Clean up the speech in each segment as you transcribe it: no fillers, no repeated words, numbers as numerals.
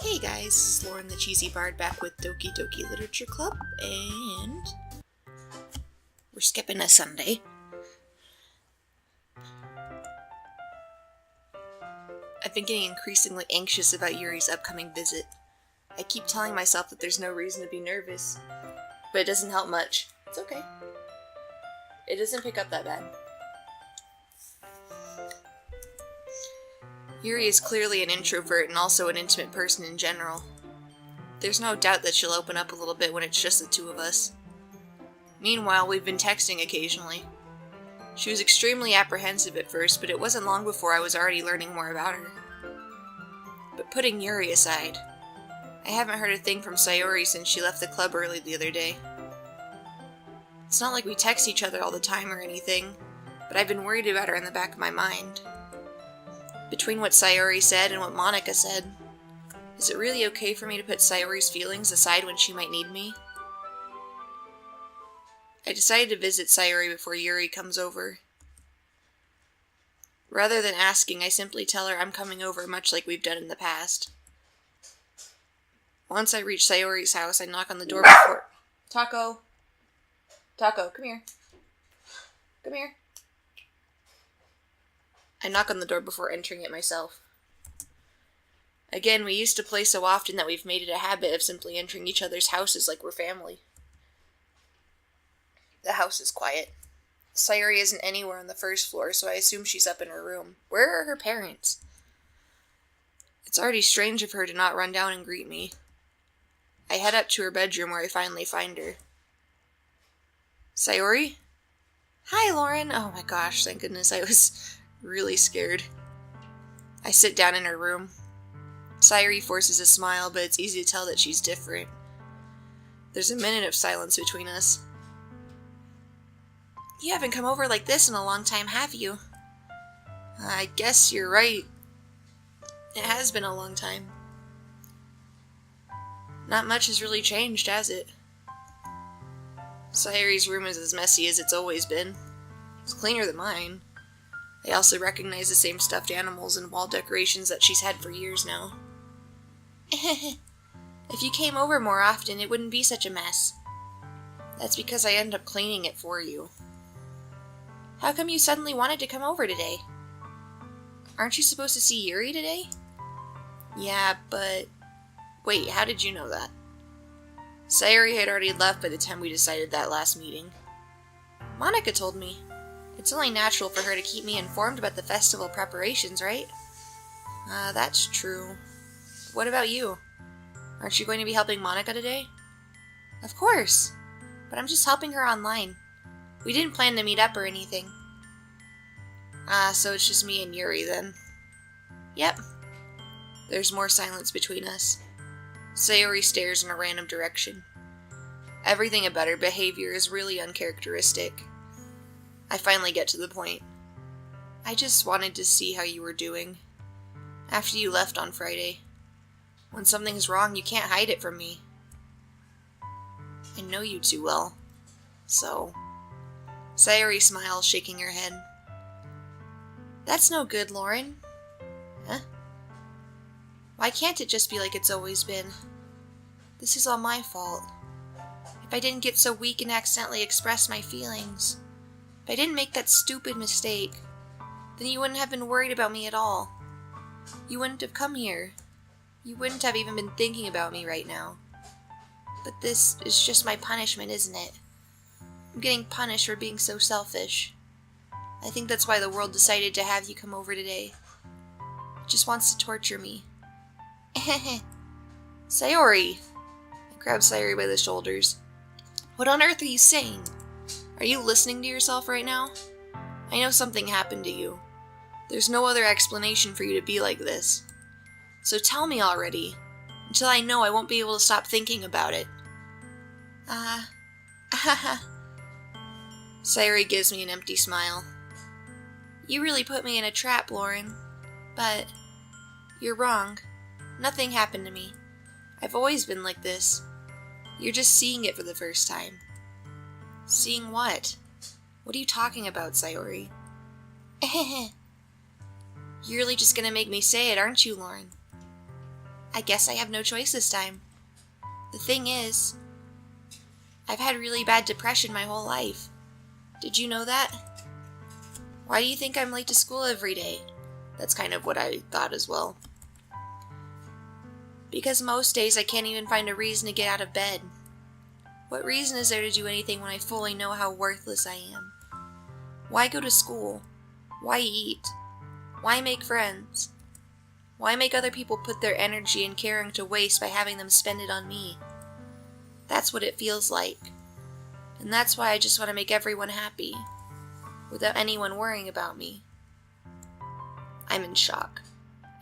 Hey guys, this is Lauren the Cheesy Bard back with Doki Doki Literature Club, and we're skipping a Sunday. I've been getting increasingly anxious about Yuri's upcoming visit. I keep telling myself that there's no reason to be nervous, but it doesn't help much. It's okay. It doesn't pick up that bad. Yuri is clearly an introvert and also an intimate person in general. There's no doubt that she'll open up a little bit when it's just the two of us. Meanwhile, we've been texting occasionally. She was extremely apprehensive at first, but it wasn't long before I was already learning more about her. But putting Yuri aside, I haven't heard a thing from Sayori since she left the club early the other day. It's not like we text each other all the time or anything, but I've been worried about her in the back of my mind. Between what Sayori said and what Monica said, is it really okay for me to put Sayori's feelings aside when she might need me? I decided to visit Sayori before Yuri comes over. Rather than asking, I simply tell her I'm coming over much like we've done in the past. Once I reach Sayori's house, I knock on the door before... Taco, come here. Come here. I knock on the door before entering it myself. Again, we used to play so often that we've made it a habit of simply entering each other's houses like we're family. The house is quiet. Sayori isn't anywhere on the first floor, so I assume she's up in her room. Where are her parents? It's already strange of her to not run down and greet me. I head up to her bedroom where I finally find her. Sayori? Hi, Lauren. Oh my gosh, thank goodness, I was really scared. I sit down in her room. Sayori forces a smile, but it's easy to tell that she's different. There's a minute of silence between us. You haven't come over like this in a long time, have you? I guess you're right. It has been a long time. Not much has really changed, has it? Sayori's room is as messy as it's always been. It's cleaner than mine. I also recognize the same stuffed animals and wall decorations that she's had for years now. If you came over more often, it wouldn't be such a mess. That's because I end up cleaning it for you. How come you suddenly wanted to come over today? Aren't you supposed to see Yuri today? Yeah, but... Wait, how did you know that? Sayori had already left by the time we decided that last meeting. Monica told me. It's only natural for her to keep me informed about the festival preparations, right? That's true. What about you? Aren't you going to be helping Monica today? Of course, but I'm just helping her online. We didn't plan to meet up or anything. So it's just me and Yuri then. Yep. There's more silence between us. Sayori stares in a random direction. Everything about her behavior is really uncharacteristic. I finally get to the point. I just wanted to see how you were doing. After you left on Friday. When something's wrong, you can't hide it from me. I know you too well. So... Sayori smiles, shaking her head. That's no good, Lauren. Huh? Why can't it just be like it's always been? This is all my fault. If I didn't get so weak and accidentally express my feelings... If I didn't make that stupid mistake, then you wouldn't have been worried about me at all. You wouldn't have come here. You wouldn't have even been thinking about me right now. But this is just my punishment, isn't it? I'm getting punished for being so selfish. I think that's why the world decided to have you come over today. It just wants to torture me. Sayori! I grab Sayori by the shoulders. What on earth are you saying? Are you listening to yourself right now? I know something happened to you. There's no other explanation for you to be like this. So tell me already. Until I know, I won't be able to stop thinking about it. Sayori gives me an empty smile. You really put me in a trap, Lauren. But you're wrong. Nothing happened to me. I've always been like this. You're just seeing it for the first time. Seeing what? What are you talking about, Sayori? You're really just gonna make me say it, aren't you, Lauren? I guess I have no choice this time. The thing is, I've had really bad depression my whole life. Did you know that? Why do you think I'm late to school every day? That's kind of what I thought as well. Because most days I can't even find a reason to get out of bed. What reason is there to do anything when I fully know how worthless I am? Why go to school? Why eat? Why make friends? Why make other people put their energy and caring to waste by having them spend it on me? That's what it feels like. And that's why I just want to make everyone happy, without anyone worrying about me. I'm in shock.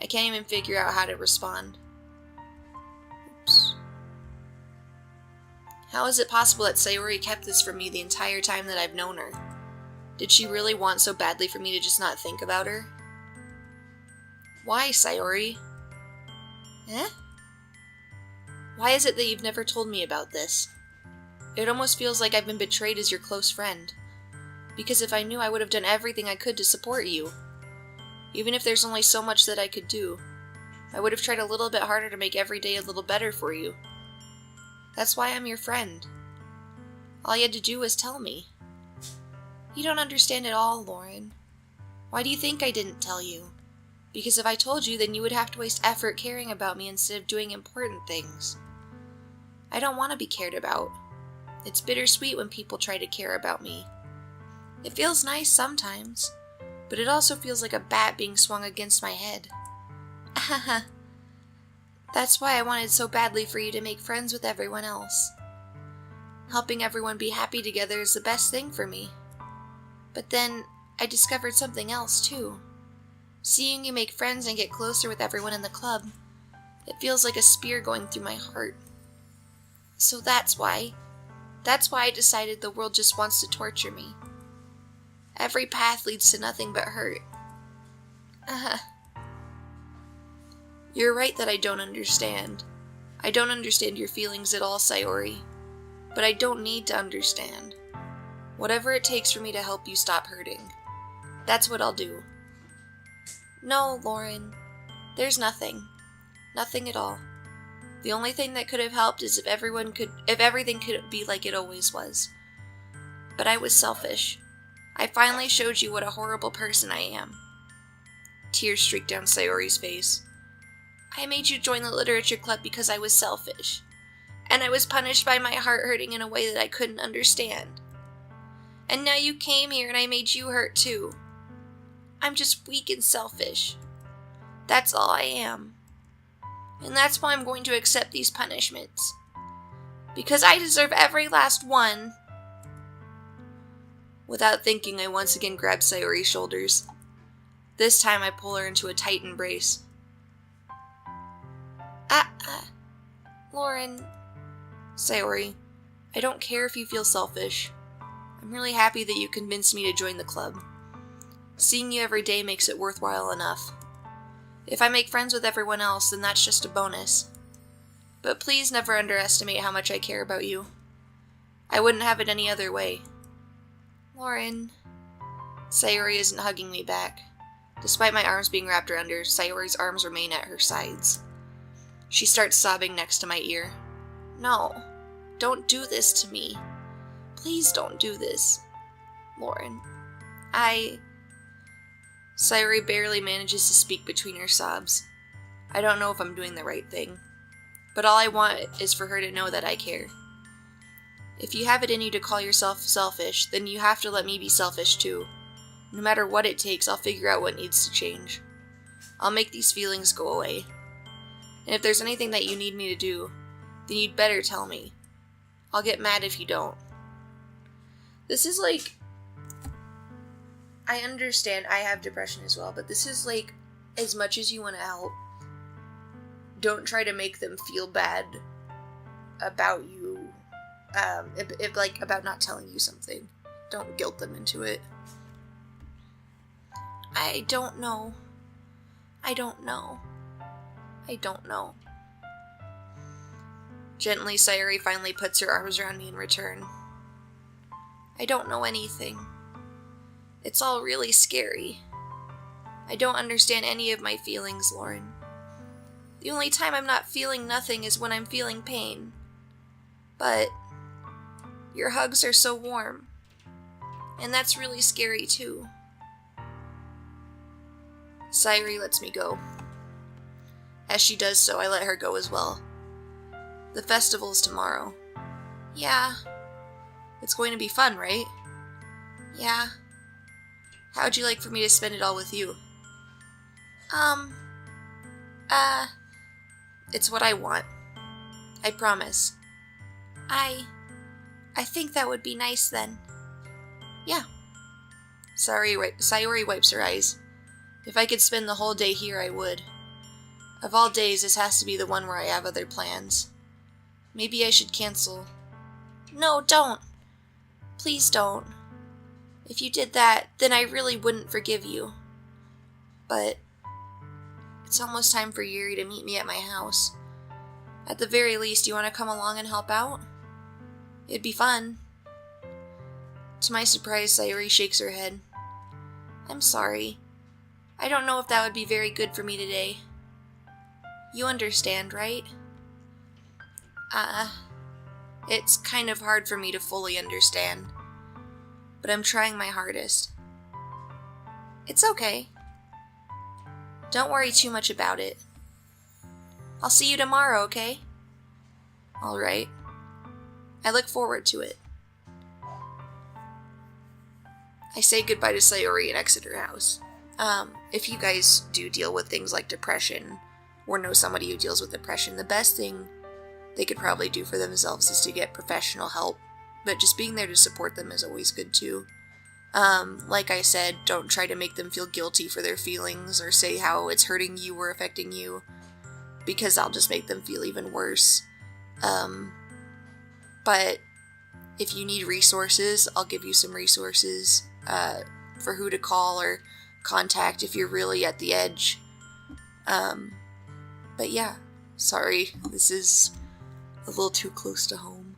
I can't even figure out how to respond. Oops. How is it possible that Sayori kept this from me the entire time that I've known her? Did she really want so badly for me to just not think about her? Why, Sayori? Eh? Why is it that you've never told me about this? It almost feels like I've been betrayed as your close friend. Because if I knew, I would have done everything I could to support you. Even if there's only so much that I could do, I would have tried a little bit harder to make every day a little better for you. That's why I'm your friend. All you had to do was tell me. You don't understand at all, Lauren. Why do you think I didn't tell you? Because if I told you, then you would have to waste effort caring about me instead of doing important things. I don't want to be cared about. It's bittersweet when people try to care about me. It feels nice sometimes, but it also feels like a bat being swung against my head. That's why I wanted so badly for you to make friends with everyone else. Helping everyone be happy together is the best thing for me. But then, I discovered something else too. Seeing you make friends and get closer with everyone in the club, it feels like a spear going through my heart. So that's why I decided the world just wants to torture me. Every path leads to nothing but hurt. You're right that I don't understand. I don't understand your feelings at all, Sayori. But I don't need to understand. Whatever it takes for me to help you stop hurting. That's what I'll do. No, Lauren. There's nothing. Nothing at all. The only thing that could have helped is if everything could be like it always was. But I was selfish. I finally showed you what a horrible person I am. Tears streaked down Sayori's face. I made you join the literature club because I was selfish. And I was punished by my heart hurting in a way that I couldn't understand. And now you came here and I made you hurt too. I'm just weak and selfish. That's all I am. And that's why I'm going to accept these punishments. Because I deserve every last one. Without thinking, I once again grab Sayori's shoulders. This time I pull her into a tight embrace. Lauren. Sayori, I don't care if you feel selfish. I'm really happy that you convinced me to join the club. Seeing you every day makes it worthwhile enough. If I make friends with everyone else, then that's just a bonus. But please never underestimate how much I care about you. I wouldn't have it any other way. Lauren. Sayori isn't hugging me back. Despite my arms being wrapped around her, Sayori's arms remain at her sides. She starts sobbing next to my ear. No, don't do this to me. Please don't do this. Lauren. Sayori barely manages to speak between her sobs. I don't know if I'm doing the right thing, but all I want is for her to know that I care. If you have it in you to call yourself selfish, then you have to let me be selfish too. No matter what it takes, I'll figure out what needs to change. I'll make these feelings go away. And if there's anything that you need me to do, then you'd better tell me. I'll get mad if you don't. This is like... I understand I have depression as well, but this is like, as much as you want to help, don't try to make them feel bad about you, about not telling you something. Don't guilt them into it. I don't know. Gently, Sayori finally puts her arms around me in return. I don't know anything. It's all really scary. I don't understand any of my feelings, Lauren. The only time I'm not feeling nothing is when I'm feeling pain. But your hugs are so warm. And that's really scary too. Sayuri lets me go. As she does so, I let her go as well. The festival's tomorrow. Yeah. It's going to be fun, right? Yeah. How'd you like for me to spend it all with you? It's what I want. I promise. I think that would be nice then. Yeah. Sayuri wipes her eyes. If I could spend the whole day here, I would. Of all days, this has to be the one where I have other plans. Maybe I should cancel. No, don't. Please don't. If you did that, then I really wouldn't forgive you. But it's almost time for Yuri to meet me at my house. At the very least, you want to come along and help out? It'd be fun. To my surprise, Sayuri shakes her head. I'm sorry. I don't know if that would be very good for me today. You understand, right? It's kind of hard for me to fully understand. But I'm trying my hardest. It's okay. Don't worry too much about it. I'll see you tomorrow, okay? Alright. I look forward to it. I say goodbye to Sayuri and exit her house. If you guys do deal with things like depression, or know somebody who deals with depression, the best thing they could probably do for themselves is to get professional help. But just being there to support them is always good too. Like I said, don't try to make them feel guilty for their feelings or say how it's hurting you or affecting you, because I'll just make them feel even worse. But if you need resources, I'll give you some resources for who to call or contact if you're really at the edge. But yeah, sorry, this is a little too close to home.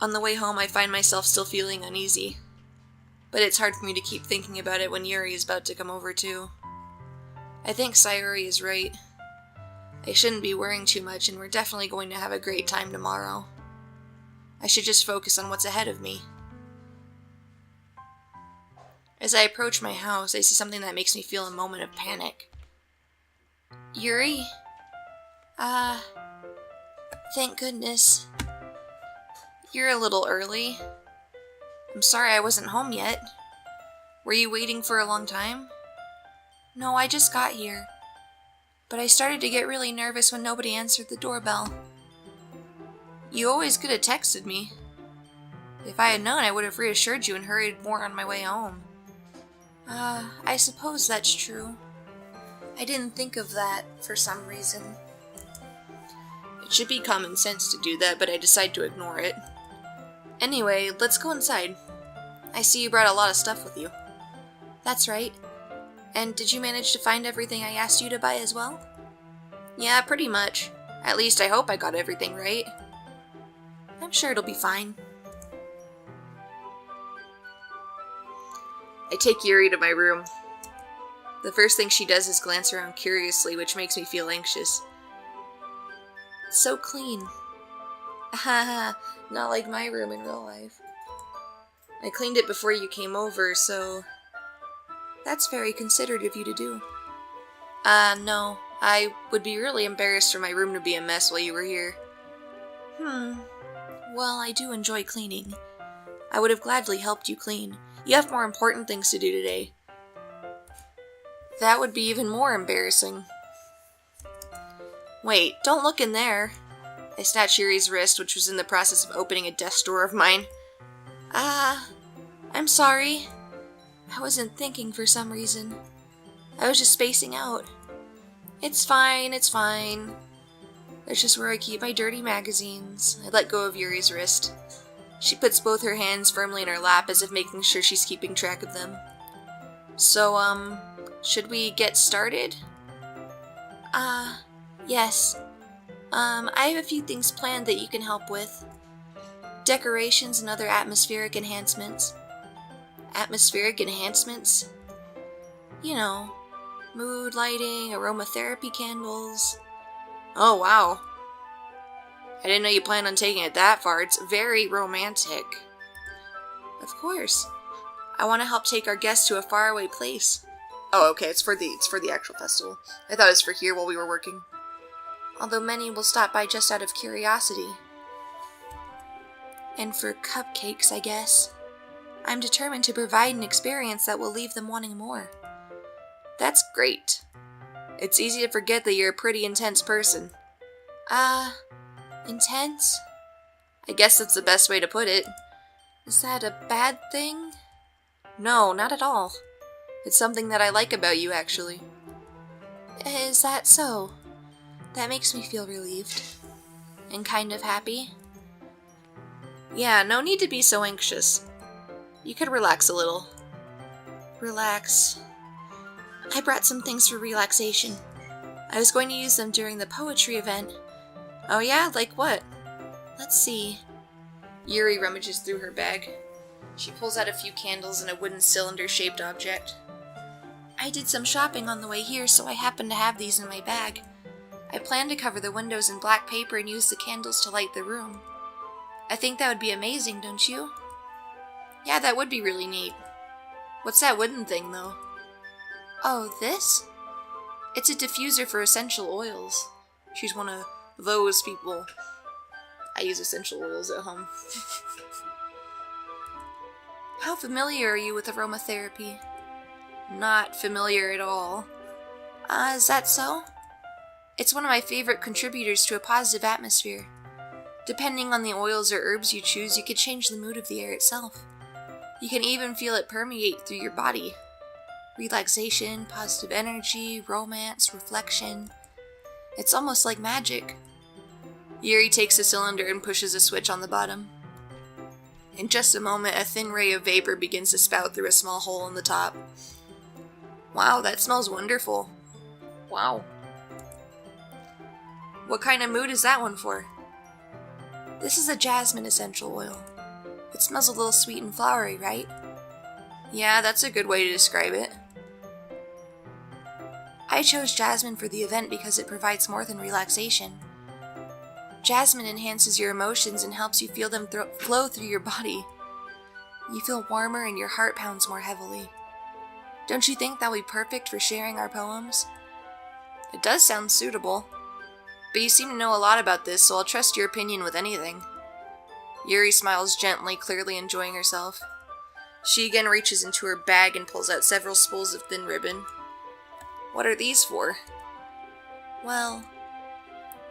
On the way home, I find myself still feeling uneasy. But it's hard for me to keep thinking about it when Yuri is about to come over too. I think Sayuri is right. I shouldn't be worrying too much, and we're definitely going to have a great time tomorrow. I should just focus on what's ahead of me. As I approach my house, I see something that makes me feel a moment of panic. Yuri? Thank goodness. You're a little early. I'm sorry I wasn't home yet. Were you waiting for a long time? No, I just got here. But I started to get really nervous when nobody answered the doorbell. You always could have texted me. If I had known, I would have reassured you and hurried more on my way home. I suppose that's true. I didn't think of that for some reason. It should be common sense to do that, but I decide to ignore it. Anyway, let's go inside. I see you brought a lot of stuff with you. That's right. And did you manage to find everything I asked you to buy as well? Yeah, pretty much. At least I hope I got everything right. I'm sure it'll be fine. I take Yuri to my room. The first thing she does is glance around curiously, which makes me feel anxious. It's so clean. Haha, not like my room in real life. I cleaned it before you came over, so... That's very considerate of you to do. No. I would be really embarrassed for my room to be a mess while you were here. Well, I do enjoy cleaning. I would have gladly helped you clean. You have more important things to do today. That would be even more embarrassing. Wait, don't look in there. I snatched Yuri's wrist, which was in the process of opening a desk drawer of mine. I'm sorry. I wasn't thinking for some reason. I was just spacing out. It's fine, it's fine. That's just where I keep my dirty magazines. I let go of Yuri's wrist. She puts both her hands firmly in her lap as if making sure she's keeping track of them. So, should we get started? Yes. I have a few things planned that you can help with. Decorations and other atmospheric enhancements. Atmospheric enhancements? You know, Mood lighting, aromatherapy candles. Oh, wow. I didn't know you planned on taking it that far. It's very romantic. Of course. I want to help take our guests to a faraway place. Oh, okay, it's for the actual festival. I thought it was for here while we were working. Although many will stop by just out of curiosity. And for cupcakes, I guess. I'm determined to provide an experience that will leave them wanting more. That's great. It's easy to forget that you're a pretty intense person. Intense? I guess that's the best way to put it. Is that a bad thing? No, not at all. It's something that I like about you, actually. Is that so? That makes me feel relieved. And kind of happy. Yeah, no need to be so anxious. You could relax a little. Relax. I brought some things for relaxation. I was going to use them during the poetry event. Oh yeah? Like what? Let's see. Yuri rummages through her bag. She pulls out a few candles and a wooden cylinder-shaped object. I did some shopping on the way here, so I happen to have these in my bag. I plan to cover the windows in black paper and use the candles to light the room. I think that would be amazing, don't you? Yeah, that would be really neat. What's that wooden thing, though? Oh, this? It's a diffuser for essential oils. She's one of those people. I use essential oils at home. How familiar are you with aromatherapy? Not familiar at all. Is that so? It's one of my favorite contributors to a positive atmosphere. Depending on the oils or herbs you choose, you can change the mood of the air itself. You can even feel it permeate through your body. Relaxation, positive energy, romance, reflection. It's almost like magic. Yuri takes a cylinder and pushes a switch on the bottom. In just a moment, a thin ray of vapor begins to spout through a small hole in the top. Wow, that smells wonderful. Wow. What kind of mood is that one for? This is a jasmine essential oil. It smells a little sweet and flowery, right? Yeah, that's a good way to describe it. I chose jasmine for the event because it provides more than relaxation. Jasmine enhances your emotions and helps you feel them flow through your body. You feel warmer and your heart pounds more heavily. Don't you think that would be perfect for sharing our poems? It does sound suitable. But you seem to know a lot about this, so I'll trust your opinion with anything. Yuri smiles gently, clearly enjoying herself. She again reaches into her bag and pulls out several spools of thin ribbon. What are these for? Well,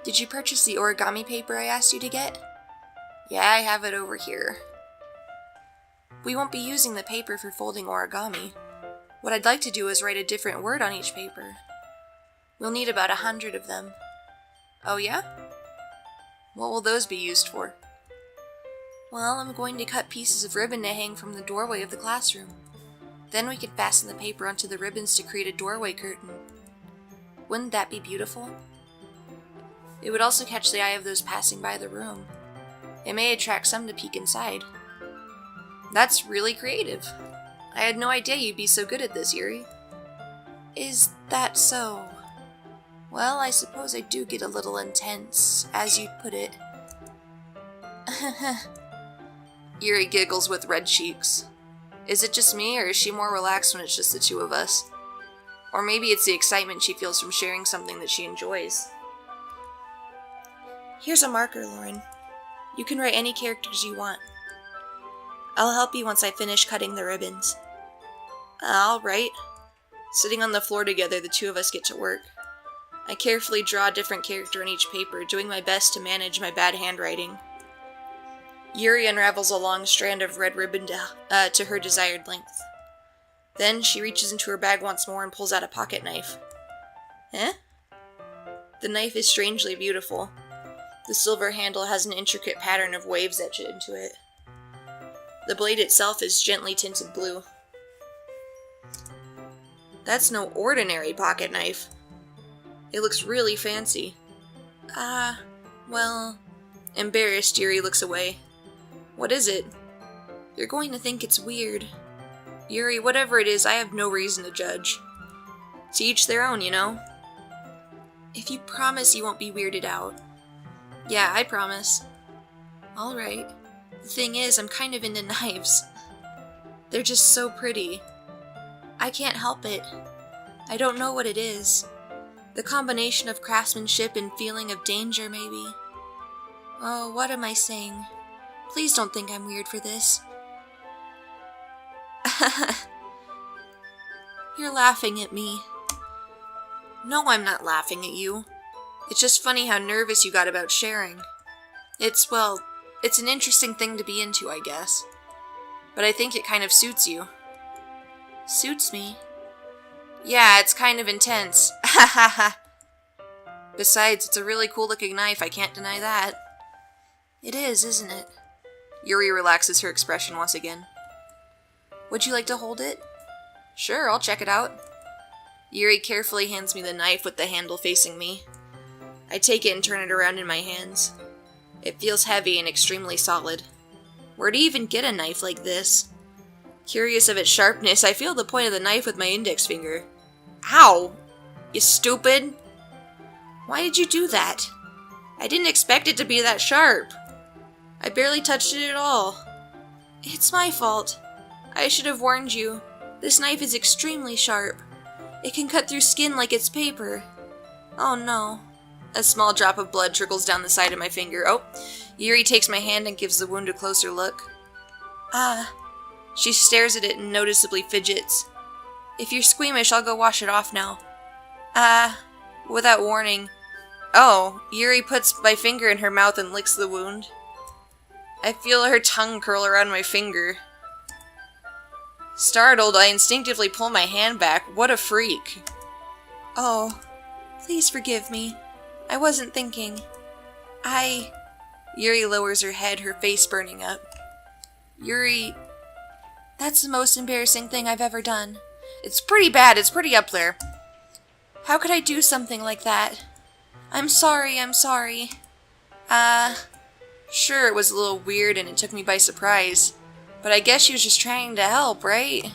did you purchase the origami paper I asked you to get? Yeah, I have it over here. We won't be using the paper for folding origami. What I'd like to do is write a different word on each paper. We'll need about 100 of them. Oh yeah? What will those be used for? Well, I'm going to cut pieces of ribbon to hang from the doorway of the classroom. Then we can fasten the paper onto the ribbons to create a doorway curtain. Wouldn't that be beautiful? It would also catch the eye of those passing by the room. It may attract some to peek inside. That's really creative. I had no idea you'd be so good at this, Yuri. Is that so? Well, I suppose I do get a little intense, as you'd put it. Yuri giggles with red cheeks. Is it just me, or is she more relaxed when it's just the two of us? Or maybe it's the excitement she feels from sharing something that she enjoys. Here's a marker, Lauren. You can write any characters you want. I'll help you once I finish cutting the ribbons. All right. Sitting on the floor together, the two of us get to work. I carefully draw a different character on each paper, doing my best to manage my bad handwriting. Yuri unravels a long strand of red ribbon to her desired length. Then she reaches into her bag once more and pulls out a pocket knife. Eh? The knife is strangely beautiful. The silver handle has an intricate pattern of waves etched into it. The blade itself is gently tinted blue. That's no ordinary pocket knife. It looks really fancy. Well... Embarrassed, Yuri looks away. What is it? You're going to think it's weird. Yuri, whatever it is, I have no reason to judge. To each their own, you know? If you promise you won't be weirded out. Yeah, I promise. Alright. The thing is, I'm kind of into knives. They're just so pretty. I can't help it. I don't know what it is. The combination of craftsmanship and feeling of danger, maybe. Oh, what am I saying? Please don't think I'm weird for this. You're laughing at me. No, I'm not laughing at you. It's just funny how nervous you got about sharing. It's an interesting thing to be into, I guess. But I think it kind of suits you. Suits me? Yeah, it's kind of intense. Ha ha ha. Besides, it's a really cool looking knife, I can't deny that. It is, isn't it? Yuri relaxes her expression once again. Would you like to hold it? Sure, I'll check it out. Yuri carefully hands me the knife with the handle facing me. I take it and turn it around in my hands. It feels heavy and extremely solid. Where do you even get a knife like this? Curious of its sharpness, I feel the point of the knife with my index finger. Ow! You stupid! Why did you do that? I didn't expect it to be that sharp. I barely touched it at all. It's my fault. I should have warned you. This knife is extremely sharp. It can cut through skin like it's paper. Oh no. A small drop of blood trickles down the side of my finger. Oh, Yuri takes my hand and gives the wound a closer look. Ah. She stares at it and noticeably fidgets. If you're squeamish, I'll go wash it off now. Without warning. Oh, Yuri puts my finger in her mouth and licks the wound. I feel her tongue curl around my finger. Startled, I instinctively pull my hand back. What a freak. Oh, please forgive me. I wasn't thinking. Yuri lowers her head, her face burning up. Yuri, that's the most embarrassing thing I've ever done. It's pretty bad, it's pretty up there. How could I do something like that? I'm sorry. Sure, it was a little weird and it took me by surprise. But I guess she was just trying to help, right?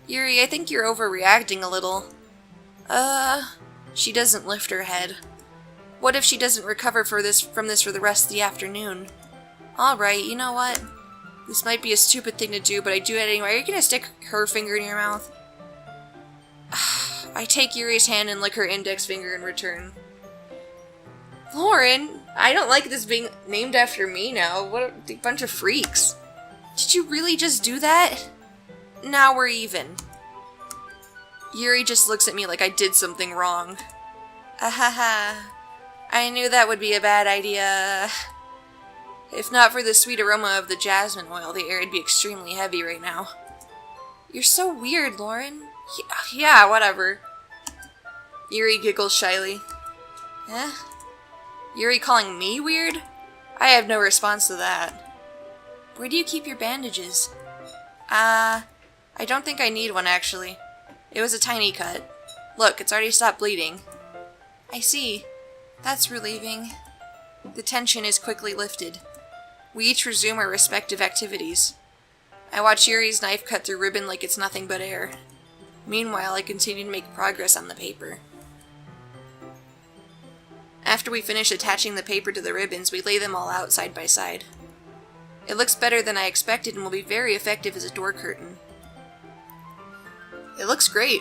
Yuri, I think you're overreacting a little. She doesn't lift her head. What if she doesn't recover from this for the rest of the afternoon? Alright, you know what? This might be a stupid thing to do, but I do it anyway. Are you gonna stick her finger in your mouth? I take Yuri's hand and lick her index finger in return. Lauren, I don't like this being named after me now. What a bunch of freaks. Did you really just do that? Now we're even. Yuri just looks at me like I did something wrong. I knew that would be a bad idea. If not for the sweet aroma of the jasmine oil, the air would be extremely heavy right now. You're so weird, Lauren. Yeah, whatever. Yuri giggles shyly. Eh? Yuri calling me weird? I have no response to that. Where do you keep your bandages? I don't think I need one, actually. It was a tiny cut. Look, it's already stopped bleeding. I see. That's relieving. The tension is quickly lifted. We each resume our respective activities. I watch Yuri's knife cut through ribbon like it's nothing but air. Meanwhile, I continue to make progress on the paper. After we finish attaching the paper to the ribbons, we lay them all out side by side. It looks better than I expected and will be very effective as a door curtain. It looks great.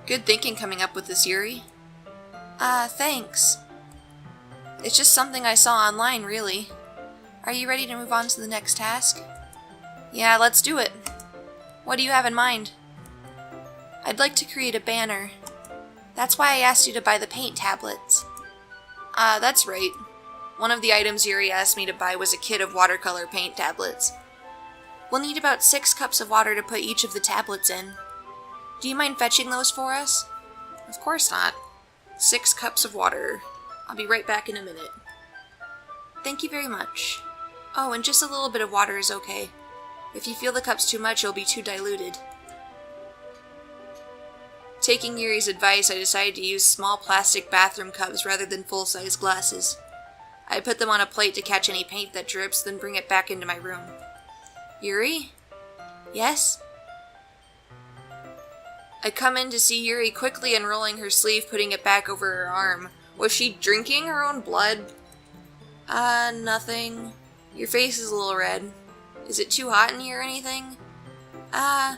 Good thinking coming up with this, Yuri. Thanks. It's just something I saw online, really. Are you ready to move on to the next task? Yeah, let's do it. What do you have in mind? I'd like to create a banner. That's why I asked you to buy the paint tablets. That's right. One of the items Yuri asked me to buy was a kit of watercolor paint tablets. We'll need about 6 cups of water to put each of the tablets in. Do you mind fetching those for us? Of course not. 6 cups of water. I'll be right back in a minute. Thank you very much. Oh, and just a little bit of water is okay. If you feel the cup's too much, it'll be too diluted. Taking Yuri's advice, I decided to use small plastic bathroom cups rather than full-size glasses. I put them on a plate to catch any paint that drips, then bring it back into my room. Yuri? Yes? I come in to see Yuri quickly unrolling her sleeve, putting it back over her arm. Was she drinking her own blood? Nothing. Your face is a little red. Is it too hot in here or anything? No,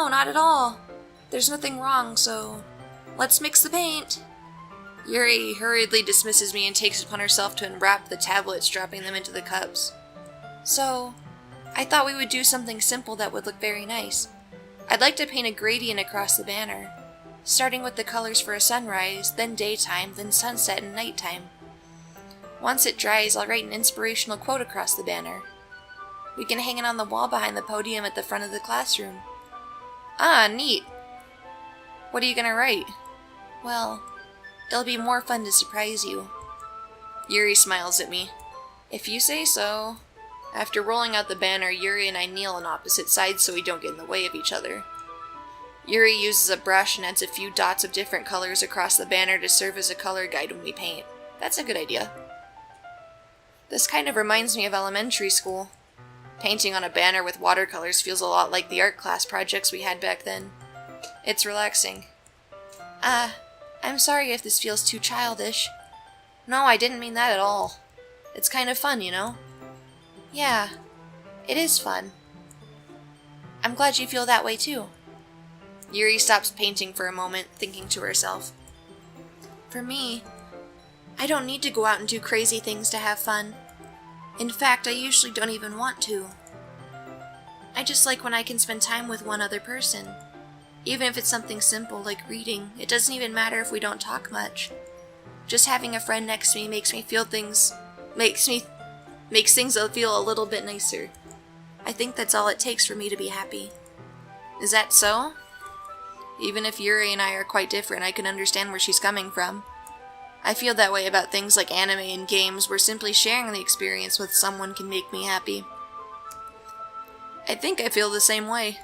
not at all. There's nothing wrong, so let's mix the paint. Yuri hurriedly dismisses me and takes it upon herself to unwrap the tablets, dropping them into the cups. So, I thought we would do something simple that would look very nice. I'd like to paint a gradient across the banner, starting with the colors for a sunrise, then daytime, then sunset and nighttime. Once it dries, I'll write an inspirational quote across the banner. We can hang it on the wall behind the podium at the front of the classroom. Ah, neat. What are you gonna write? Well, it'll be more fun to surprise you. Yuri smiles at me. If you say so. After rolling out the banner, Yuri and I kneel on opposite sides so we don't get in the way of each other. Yuri uses a brush and adds a few dots of different colors across the banner to serve as a color guide when we paint. That's a good idea. This kind of reminds me of elementary school. Painting on a banner with watercolors feels a lot like the art class projects we had back then. It's relaxing. I'm sorry if this feels too childish. No, I didn't mean that at all. It's kind of fun, you know? Yeah, it is fun. I'm glad you feel that way too. Yuri stops painting for a moment, thinking to herself. For me, I don't need to go out and do crazy things to have fun. In fact, I usually don't even want to. I just like when I can spend time with one other person. Even if it's something simple like reading, it doesn't even matter if we don't talk much. Just having a friend next to me makes things feel a little bit nicer. I think that's all it takes for me to be happy. Is that so? Even if Yuri and I are quite different, I can understand where she's coming from. I feel that way about things like anime and games, where simply sharing the experience with someone can make me happy. I think I feel the same way.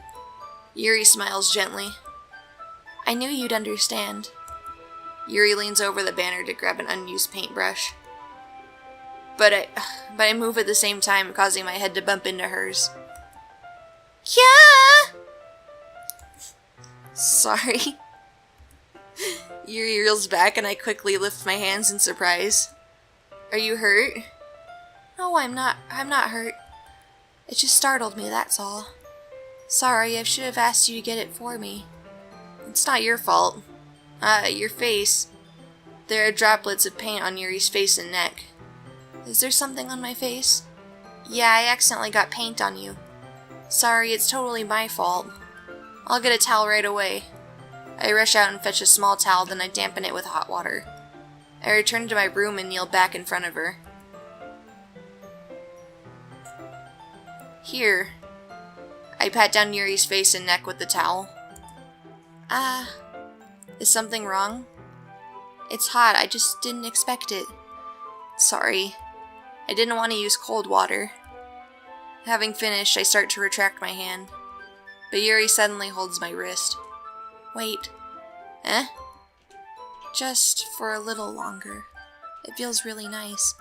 Yuri smiles gently. I knew you'd understand. Yuri leans over the banner to grab an unused paintbrush. But I move at the same time, causing my head to bump into hers. Yeah! Sorry. Yuri reels back and I quickly lift my hands in surprise. Are you hurt? No, I'm not hurt. It just startled me, that's all. Sorry, I should have asked you to get it for me. It's not your fault. Your face. There are droplets of paint on Yuri's face and neck. Is there something on my face? Yeah, I accidentally got paint on you. Sorry, it's totally my fault. I'll get a towel right away. I rush out and fetch a small towel, then I dampen it with hot water. I return to my room and kneel back in front of her. Here. I pat down Yuri's face and neck with the towel. Is something wrong? It's hot, I just didn't expect it. Sorry. I didn't want to use cold water. Having finished, I start to retract my hand. But Yuri suddenly holds my wrist. Wait. Eh? Just for a little longer. It feels really nice.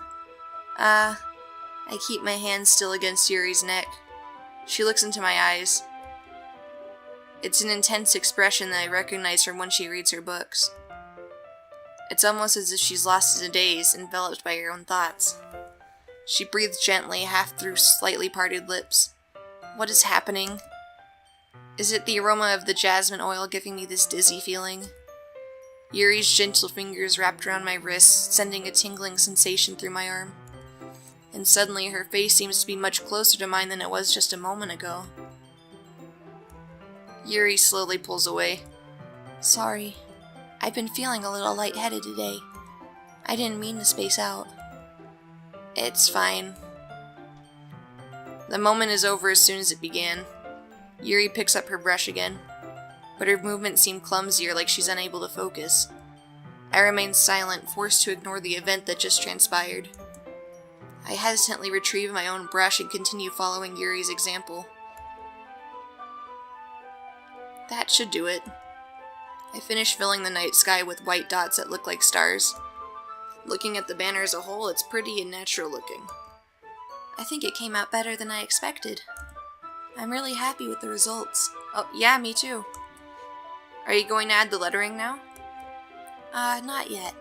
I keep my hand still against Yuri's neck. She looks into my eyes. It's an intense expression that I recognize from when she reads her books. It's almost as if she's lost in a daze, enveloped by her own thoughts. She breathes gently, half through slightly parted lips. What is happening? Is it the aroma of the jasmine oil giving me this dizzy feeling? Yuri's gentle fingers wrapped around my wrist, sending a tingling sensation through my arm. And suddenly her face seems to be much closer to mine than it was just a moment ago. Yuri slowly pulls away. Sorry. I've been feeling a little lightheaded today. I didn't mean to space out. It's fine. The moment is over as soon as it began. Yuri picks up her brush again, but her movements seem clumsier, like she's unable to focus. I remain silent, forced to ignore the event that just transpired. I hesitantly retrieve my own brush and continue following Yuri's example. That should do it. I finish filling the night sky with white dots that look like stars. Looking at the banner as a whole, it's pretty and natural looking. I think it came out better than I expected. I'm really happy with the results. Oh, yeah, me too. Are you going to add the lettering now? Not yet.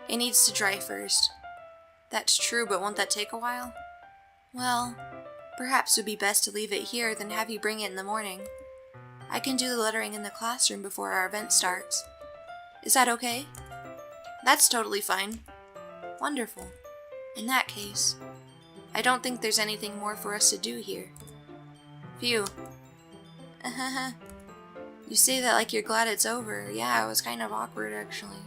It needs to dry first. That's true, but won't that take a while? Well, perhaps it would be best to leave it here than have you bring it in the morning. I can do the lettering in the classroom before our event starts. Is that okay? That's totally fine. Wonderful. In that case, I don't think there's anything more for us to do here. Phew. You say that like you're glad it's over. Yeah, it was kind of awkward, actually.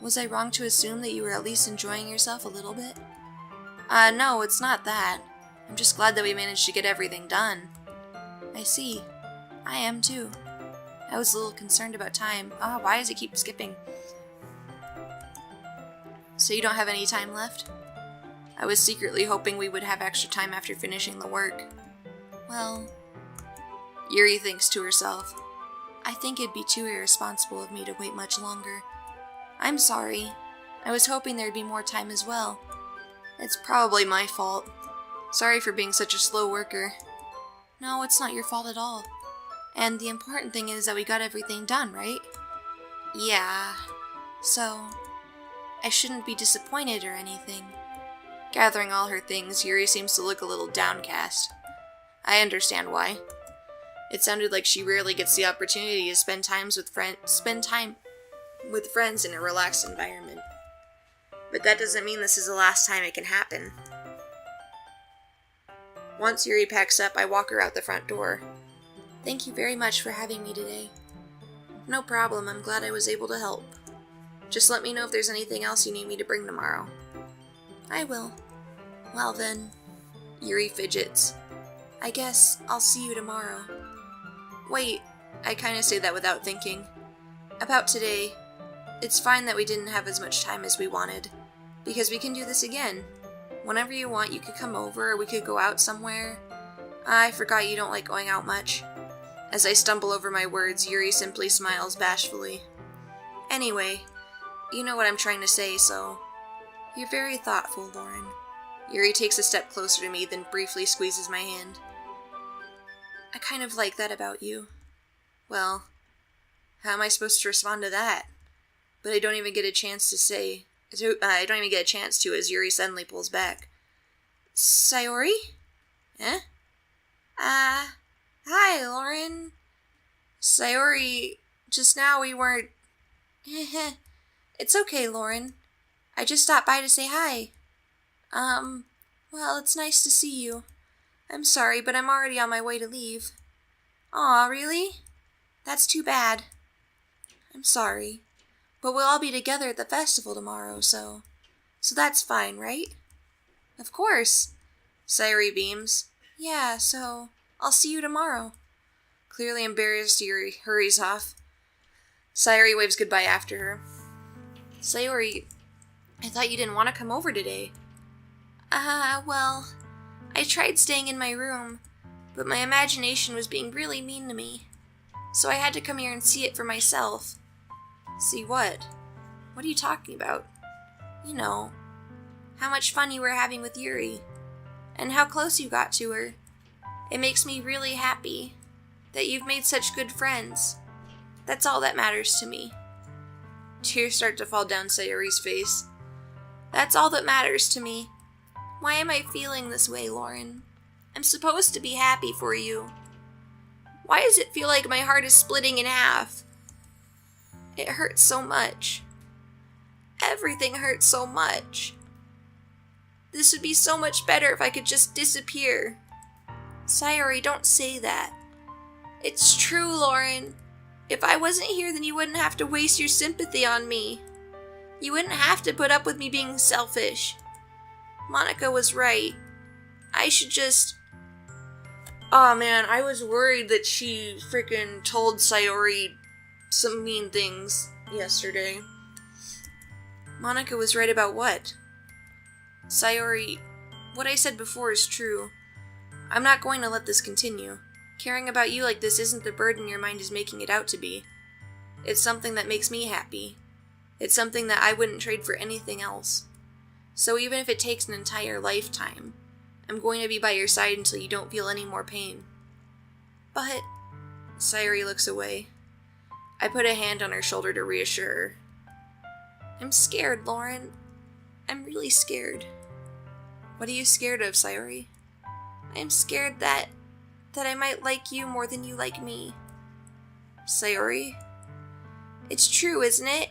Was I wrong to assume that you were at least enjoying yourself a little bit? No, it's not that. I'm just glad that we managed to get everything done. I see. I am too. I was a little concerned about time. Why does it keep skipping? So you don't have any time left? I was secretly hoping we would have extra time after finishing the work. Well, Yuri thinks to herself, I think it'd be too irresponsible of me to wait much longer. I'm sorry. I was hoping there'd be more time as well. It's probably my fault. Sorry for being such a slow worker. No, it's not your fault at all. And the important thing is that we got everything done, right? Yeah. So, I shouldn't be disappointed or anything. Gathering all her things, Yuri seems to look a little downcast. I understand why. It sounded like she rarely gets the opportunity to spend time with friends in a relaxed environment. But that doesn't mean this is the last time it can happen. Once Yuri packs up, I walk her out the front door. Thank you very much for having me today. No problem, I'm glad I was able to help. Just let me know if there's anything else you need me to bring tomorrow. I will. Well then, Yuri fidgets. I guess I'll see you tomorrow. Wait, I kinda say that without thinking. About today, it's fine that we didn't have as much time as we wanted, because we can do this again. Whenever you want, you could come over, or we could go out somewhere. I forgot you don't like going out much. As I stumble over my words, Yuri simply smiles bashfully. Anyway, you know what I'm trying to say, so... You're very thoughtful, Lauren. Yuri takes a step closer to me, then briefly squeezes my hand. I kind of like that about you. Well, how am I supposed to respond to that? But I don't even get a chance to as Yuri suddenly pulls back. Sayori? Eh? Hi, Lauren. Sayori, just now we weren't... It's okay, Lauren. I just stopped by to say hi. Well, it's nice to see you. I'm sorry, but I'm already on my way to leave. Aw, really? That's too bad. I'm sorry. But we'll all be together at the festival tomorrow, so that's fine, right? Of course. Sayori beams. Yeah, so I'll see you tomorrow. Clearly embarrassed, Yuri hurries off. Sayori waves goodbye after her. Sayori, I thought you didn't want to come over today. Well, I tried staying in my room, but my imagination was being really mean to me. So I had to come here and see it for myself. See what? What are you talking about? You know, how much fun you were having with Yuri, and how close you got to her. It makes me really happy that you've made such good friends. That's all that matters to me. Tears start to fall down Sayori's face. That's all that matters to me. Why am I feeling this way, Lauren? I'm supposed to be happy for you. Why does it feel like my heart is splitting in half? It hurts so much. Everything hurts so much. This would be so much better if I could just disappear. Sayori, don't say that. It's true, Lauren. If I wasn't here, then you wouldn't have to waste your sympathy on me. You wouldn't have to put up with me being selfish. Monica was right. I should just... Aw, man, I was worried that she freaking told Sayori some mean things yesterday. Monica was right about what? Sayori, what I said before is true. I'm not going to let this continue. Caring about you like this isn't the burden your mind is making it out to be. It's something that makes me happy. It's something that I wouldn't trade for anything else. So even if it takes an entire lifetime, I'm going to be by your side until you don't feel any more pain. But... Sayori looks away. I put a hand on her shoulder to reassure her. I'm scared, Lauren. I'm really scared. What are you scared of, Sayori? I'm scared that I might like you more than you like me. Sayori? It's true, isn't it?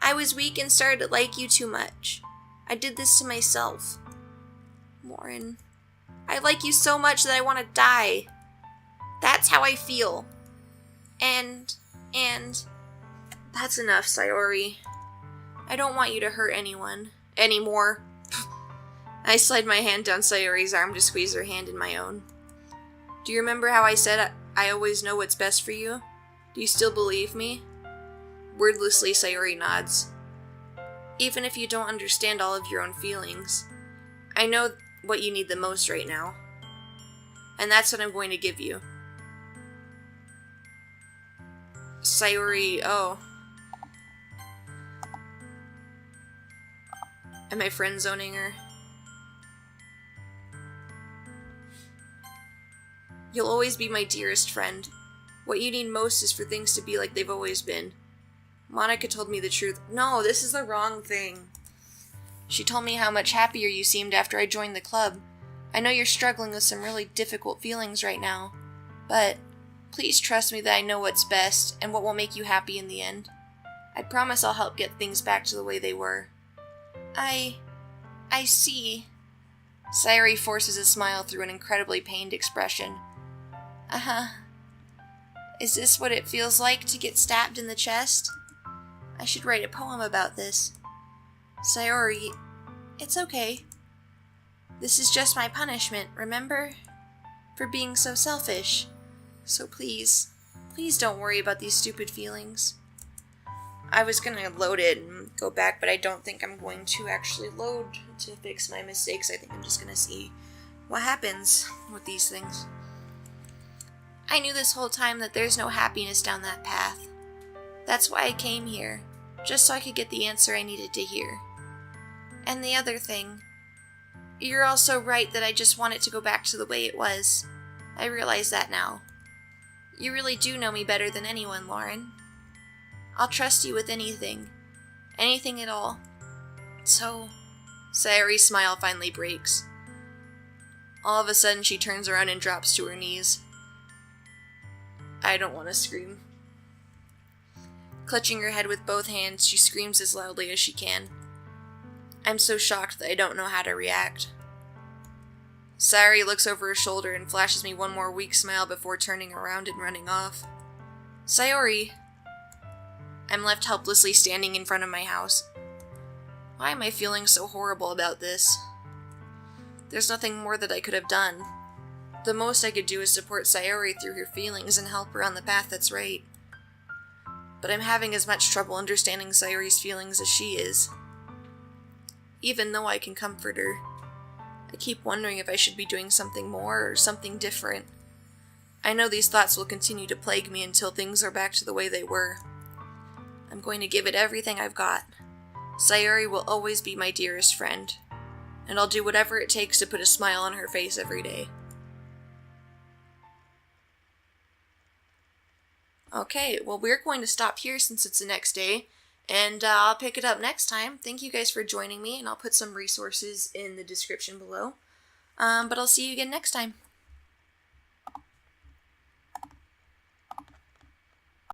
I was weak and started to like you too much. I did this to myself. Lauren, I like you so much that I want to die. That's how I feel. And that's enough, Sayori. I don't want you to hurt anyone anymore. I slid my hand down Sayori's arm to squeeze her hand in my own. Do you remember how I said I always know what's best for you? Do you still believe me? Wordlessly, Sayori nods. Even if you don't understand all of your own feelings, I know what you need the most right now. And that's what I'm going to give you. Sayori, oh. Am I friend-zoning her? You'll always be my dearest friend. What you need most is for things to be like they've always been. Monica told me the truth. No, this is the wrong thing. She told me how much happier you seemed after I joined the club. I know you're struggling with some really difficult feelings right now, but please trust me that I know what's best and what will make you happy in the end. I promise I'll help get things back to the way they were. I see. Sayori forces a smile through an incredibly pained expression. Uh-huh. Is this what it feels like to get stabbed in the chest? I should write a poem about this. Sayori, it's okay. This is just my punishment, remember? For being so selfish. So please don't worry about these stupid feelings. I was gonna load it and go back, but I don't think I'm going to actually load to fix my mistakes. I think I'm just gonna see what happens with these things. I knew this whole time that there's no happiness down that path. That's why I came here, just so I could get the answer I needed to hear. And the other thing, you're also right that I just want it to go back to the way it was. I realize that now. You really do know me better than anyone, Lauren. I'll trust you with anything. Anything at all. So, Sayori's smile finally breaks. All of a sudden, she turns around and drops to her knees. I don't want to scream. Clutching her head with both hands, she screams as loudly as she can. I'm so shocked that I don't know how to react. Sayori looks over her shoulder and flashes me one more weak smile before turning around and running off. Sayori! I'm left helplessly standing in front of my house. Why am I feeling so horrible about this? There's nothing more that I could have done. The most I could do is support Sayori through her feelings and help her on the path that's right. But I'm having as much trouble understanding Sayori's feelings as she is. Even though I can comfort her, I keep wondering if I should be doing something more or something different. I know these thoughts will continue to plague me until things are back to the way they were. I'm going to give it everything I've got. Sayori will always be my dearest friend, and I'll do whatever it takes to put a smile on her face every day. Okay, well, we're going to stop here since it's the next day, and I'll pick it up next time. Thank you guys for joining me, and I'll put some resources in the description below. But I'll see you again next time.